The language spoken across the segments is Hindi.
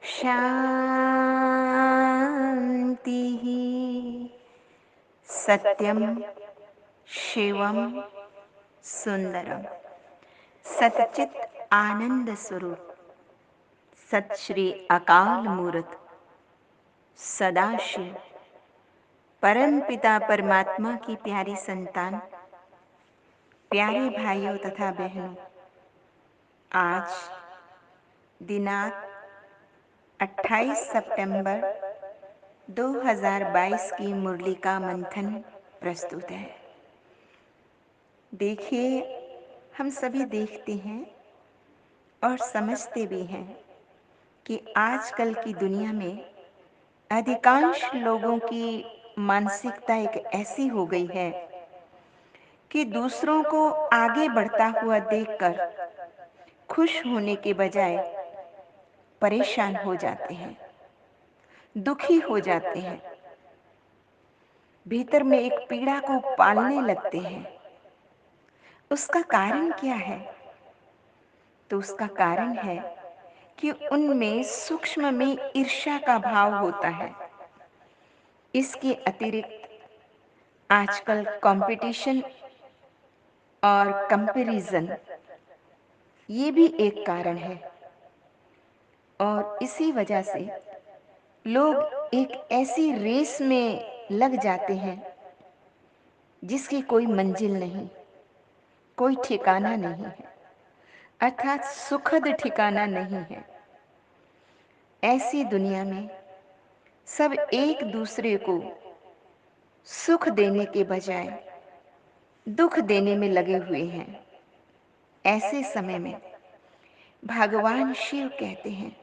शान्तिः। सत्यम शिवम सुंदरम। सच्चित आनंद स्वरूप सत श्री अकाल मूर्त सदाशिव परम पिता परमात्मा की प्यारी संतान, प्यारे भाइयों तथा बहनों, आज दिनांक 28 सितंबर 2022 की मुरली का मंथन प्रस्तुत है। देखिए, हम सभी देखते हैं और समझते भी हैं कि आजकल की दुनिया में अधिकांश लोगों की मानसिकता एक ऐसी हो गई है कि दूसरों को आगे बढ़ता हुआ देखकर खुश होने के बजाय परेशान हो जाते हैं, दुखी हो जाते हैं, भीतर में एक पीड़ा को पालने लगते हैं। उसका कारण क्या है? तो उसका कारण है कि उनमें सूक्ष्म में ईर्ष्या का भाव होता है। इसके अतिरिक्त आजकल कंपटीशन और कंपैरिजन ये भी एक कारण है, और इसी वजह से लोग एक ऐसी रेस में लग जाते हैं जिसकी कोई मंजिल नहीं, कोई ठिकाना नहीं है, अर्थात सुखद ठिकाना नहीं है। ऐसी दुनिया में सब एक दूसरे को सुख देने के बजाय दुख देने में लगे हुए हैं। ऐसे समय में भगवान शिव कहते हैं,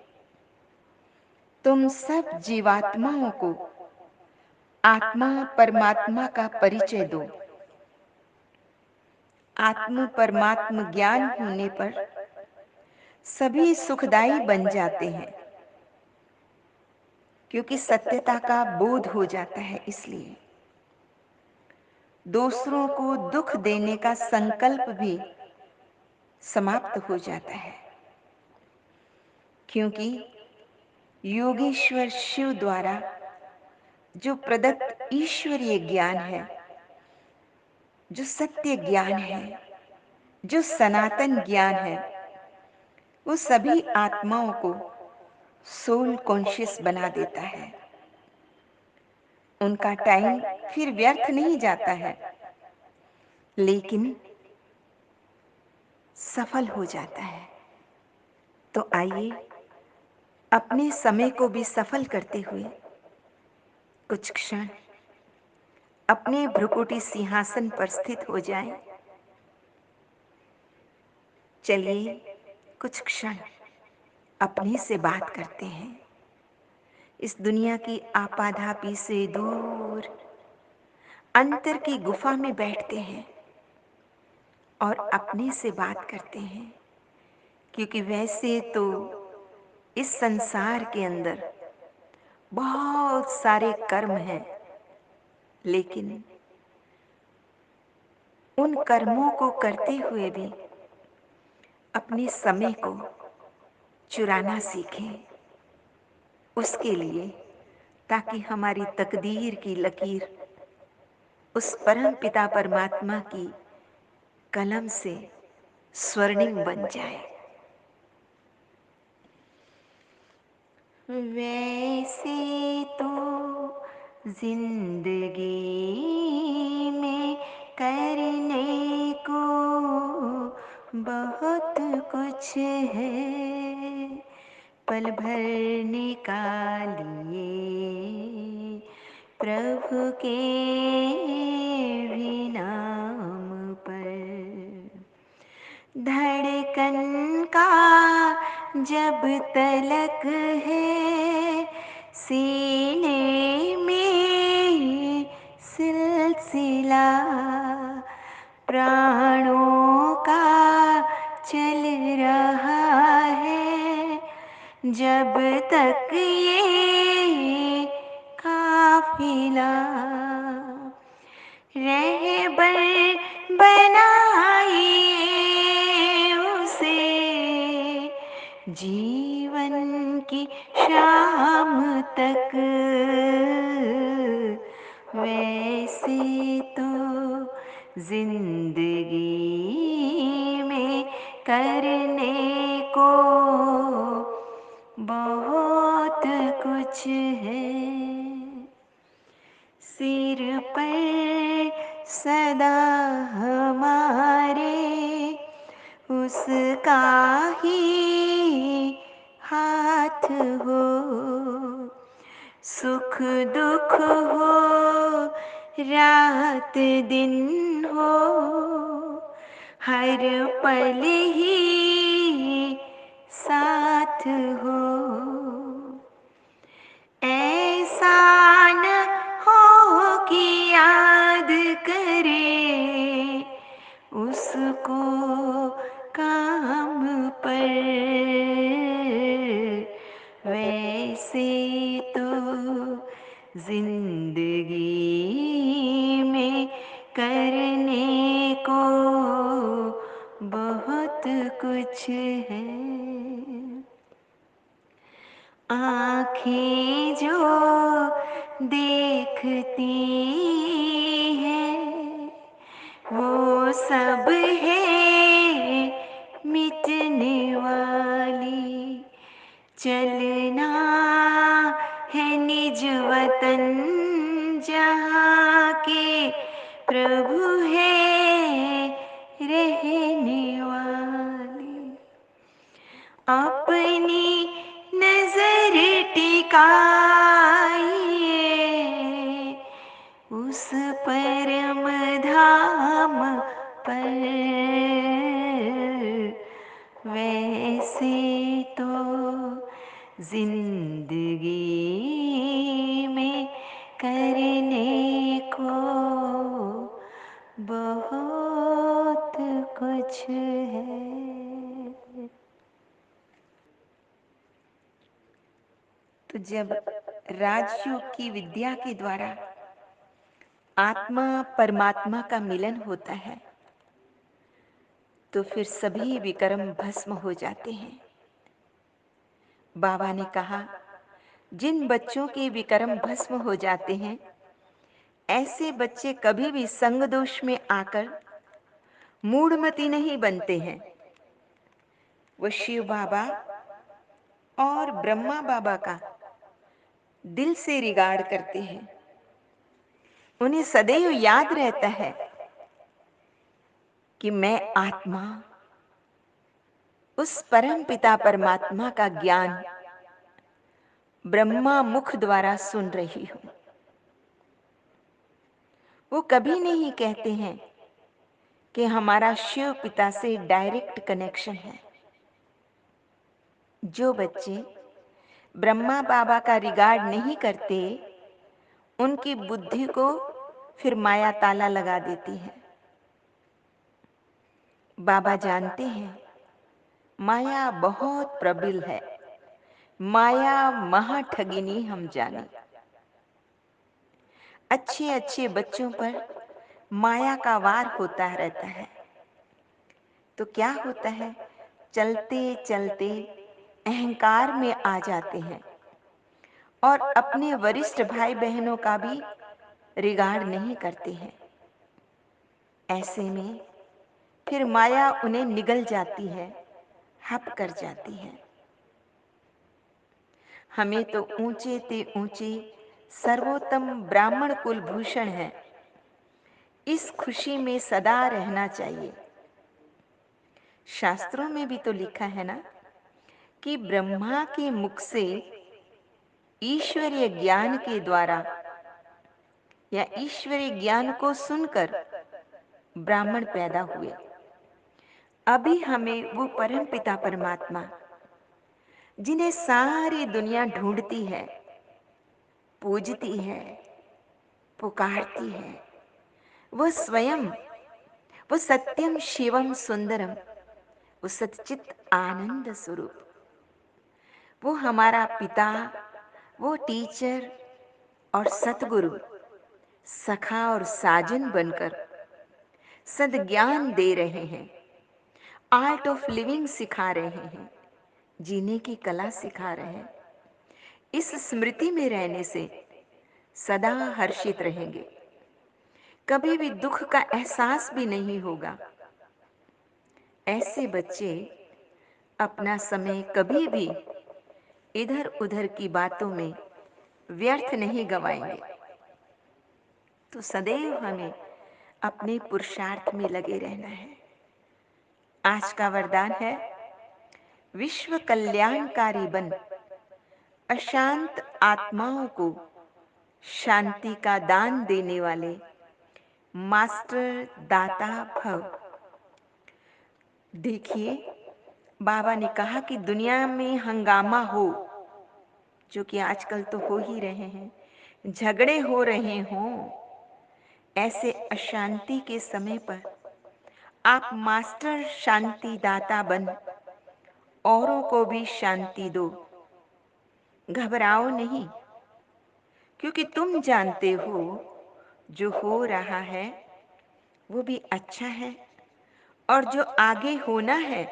तुम सब जीवात्माओं को आत्मा परमात्मा का परिचय दो। आत्म परमात्म ज्ञान होने पर सभी सुखदायी बन जाते हैं, क्योंकि सत्यता का बोध हो जाता है। इसलिए दूसरों को दुख देने का संकल्प भी समाप्त हो जाता है, क्योंकि योगेश्वर शिव द्वारा जो प्रदत्त ईश्वरीय ज्ञान है, जो सत्य ज्ञान है, जो सनातन ज्ञान है, वो सभी आत्माओं को सोल कॉन्शियस बना देता है। उनका टाइम फिर व्यर्थ नहीं जाता है, लेकिन सफल हो जाता है। तो आइए अपने समय को भी सफल करते हुए कुछ क्षण अपने भ्रुकुटी सिंहासन पर स्थित हो जाएं। चलिए कुछ क्षण अपने से बात करते हैं। इस दुनिया की आपाधापी से दूर अंतर की गुफा में बैठते हैं और अपने से बात करते हैं, क्योंकि वैसे तो इस संसार के अंदर बहुत सारे कर्म हैं, लेकिन उन कर्मों को करते हुए भी अपने समय को चुराना सीखें। उसके लिए, ताकि हमारी तकदीर की लकीर उस परम पिता परमात्मा की कलम से स्वर्णिम बन जाए। वैसे तो जिंदगी में करने को बहुत कुछ है, पल भर निकालिए प्रभु के भी नाम पर। धड़कन का जब तलक है सीने में सिलसिला, प्राणों का चल रहा है जब तक ये काफिला। रहबर बनाइए उसे जीवन जीवन की शाम तक, वैसे तो जिंदगी में करने को बहुत कुछ है। सिर पर सदा हमारे उसका ही हाथ हो, सुख दुख हो रात दिन हो, हर पल ही साथ हो। ऐसा न हो कि याद करे उसको काम पर, वैसे तो जिंदगी में करने को बहुत कुछ है। आँखें जो देखती हैं वो सब है मिटने वाली, चलना है निज वतन जहाँ के प्रभु है रहने वाली। अपनी नजर टिकाइए उस परम धाम पर, वैसे तो जिंदगी में करने को बहुत कुछ है। तो जब राजयोग की विद्या के द्वारा आत्मा परमात्मा का मिलन होता है तो फिर सभी विकर्म भस्म हो जाते हैं। बाबा ने कहा, जिन बच्चों के विकर्म भस्म हो जाते हैं ऐसे बच्चे कभी भी संग दोष में आकर मूढ़मती नहीं बनते हैं। वो शिव बाबा और ब्रह्मा बाबा का दिल से रिगार्ड करते हैं। उन्हें सदैव याद रहता है कि मैं आत्मा उस परम पिता परमात्मा का ज्ञान ब्रह्मा मुख द्वारा सुन रही हूं। वो कभी नहीं कहते हैं कि हमारा शिव पिता से डायरेक्ट कनेक्शन है। जो बच्चे ब्रह्मा बाबा का रिगार्ड नहीं करते उनकी बुद्धि को फिर माया ताला लगा देती है। बाबा जानते हैं माया बहुत प्रबल है, माया महाठगिनी हम जाने। अच्छे अच्छे बच्चों पर माया का वार होता रहता है। तो क्या होता है, चलते चलते अहंकार में आ जाते हैं और अपने वरिष्ठ भाई बहनों का भी रिगार्ड नहीं करते हैं। ऐसे में फिर माया उन्हें निगल जाती है, हप कर जाती है। हमें तो ऊंचे ते ऊंचे सर्वोत्तम ब्राह्मण कुलभूषण है, इस खुशी में सदा रहना चाहिए। शास्त्रों में भी तो लिखा है ना कि ब्रह्मा के मुख से ईश्वरीय ज्ञान के द्वारा या ईश्वरीय ज्ञान को सुनकर ब्राह्मण पैदा हुए। अभी हमें वो परम पिता परमात्मा जिन्हें सारी दुनिया ढूंढती है, पूजती है, पुकारती है, वो स्वयं, वो सत्यम शिवम सुंदरम, वो सच्चित आनंद स्वरूप, वो हमारा पिता, वो टीचर और सतगुरु, सखा और साजन बनकर सद्ज्ञान दे रहे हैं, आर्ट ऑफ लिविंग सिखा रहे हैं, जीने की कला सिखा रहे हैं। इस स्मृति में रहने से सदा हर्षित रहेंगे, कभी भी दुख का एहसास भी नहीं होगा। ऐसे बच्चे अपना समय कभी भी इधर-उधर की बातों में व्यर्थ नहीं गवाएंगे। तो सदैव हमें अपने पुरुषार्थ में लगे रहना है। आज का वरदान है, विश्व कल्याणकारी बन, अशांत आत्माओं को शांति का दान देने वाले मास्टर दाता भव। देखिए, बाबा ने कहा कि दुनिया में हंगामा हो, जो कि आजकल तो हो ही रहे हैं, झगड़े हो रहे हों, ऐसे अशांति के समय पर आप मास्टर शांति दाता बन औरों को भी शांति दो। घबराओ नहीं, क्योंकि तुम जानते हो जो हो रहा है वो भी अच्छा है, और जो आगे होना है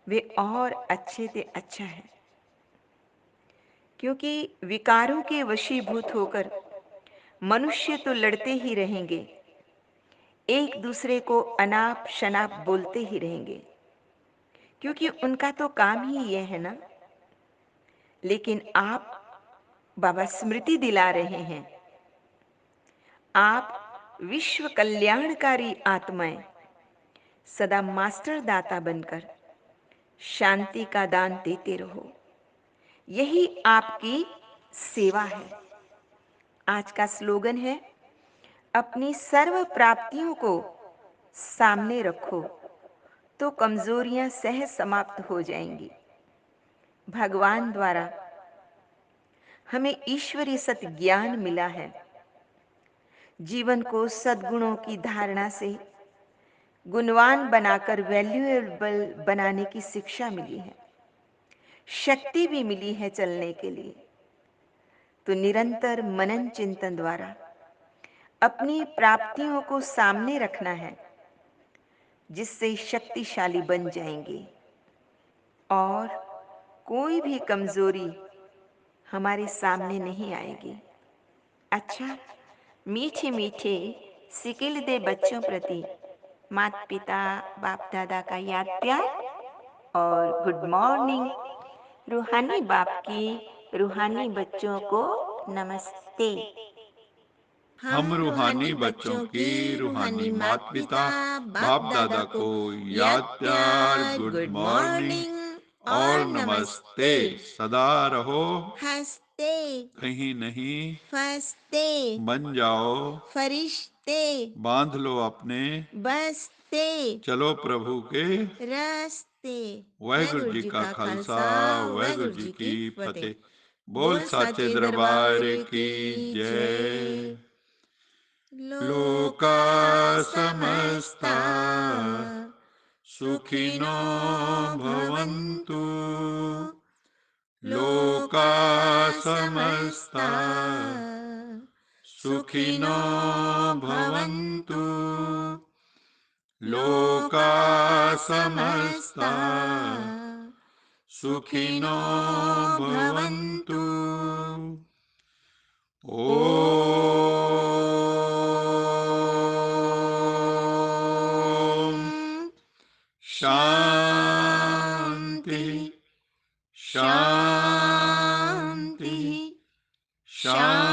वे और अच्छे से अच्छा है। क्योंकि विकारों के वशीभूत होकर मनुष्य तो लड़ते ही रहेंगे, एक दूसरे को अनाप शनाप बोलते ही रहेंगे, क्योंकि उनका तो काम ही ये है ना। लेकिन आप बाबा स्मृति दिला रहे हैं, आप विश्व कल्याणकारी आत्माएं सदा मास्टर दाता बनकर शांति का दान देते रहो। यही आपकी सेवा है। आज का स्लोगन है, अपनी सर्व प्राप्तियों को सामने रखो तो कमजोरियां सहज समाप्त हो जाएंगी। भगवान द्वारा हमें ईश्वरीय सत्य ज्ञान मिला है। जीवन को सद्गुणों की धारणा से गुणवान बनाकर वैल्यूएबल बनाने की शिक्षा मिली है, शक्ति भी मिली है चलने के लिए। तो निरंतर मनन चिंतन द्वारा अपनी प्राप्तियों को सामने रखना है, जिससे शक्तिशाली बन जाएंगे और कोई भी कमजोरी हमारे सामने नहीं आएगी। अच्छा, मीठे मीठे सिकिलदे बच्चों प्रति माता पिता बाप दादा का याद प्यार और गुड मॉर्निंग। रूहानी बाप की रूहानी बच्चों को नमस्ते। हम रूहानी बच्चों की रूहानी माता पिता बाप दादा को याद प्यार, गुड मॉर्निंग और नमस्ते। सदा रहो हंसते, कहीं नहीं फंसते, बन जाओ फरिश्ते, बांध लो अपने बसते, चलो प्रभु के रस्ते। वाहिगुरु जी का खालसा वाहिगुरु जी की फतेह। बोल साचे दरबार की जय। लोका समस्ता सुखिनो भवन्तु। लोका समस्ता सुखिनो भवन्तु। लोका समस्ता सुखिनो भवन्तु। ओम शांति शांति शांति।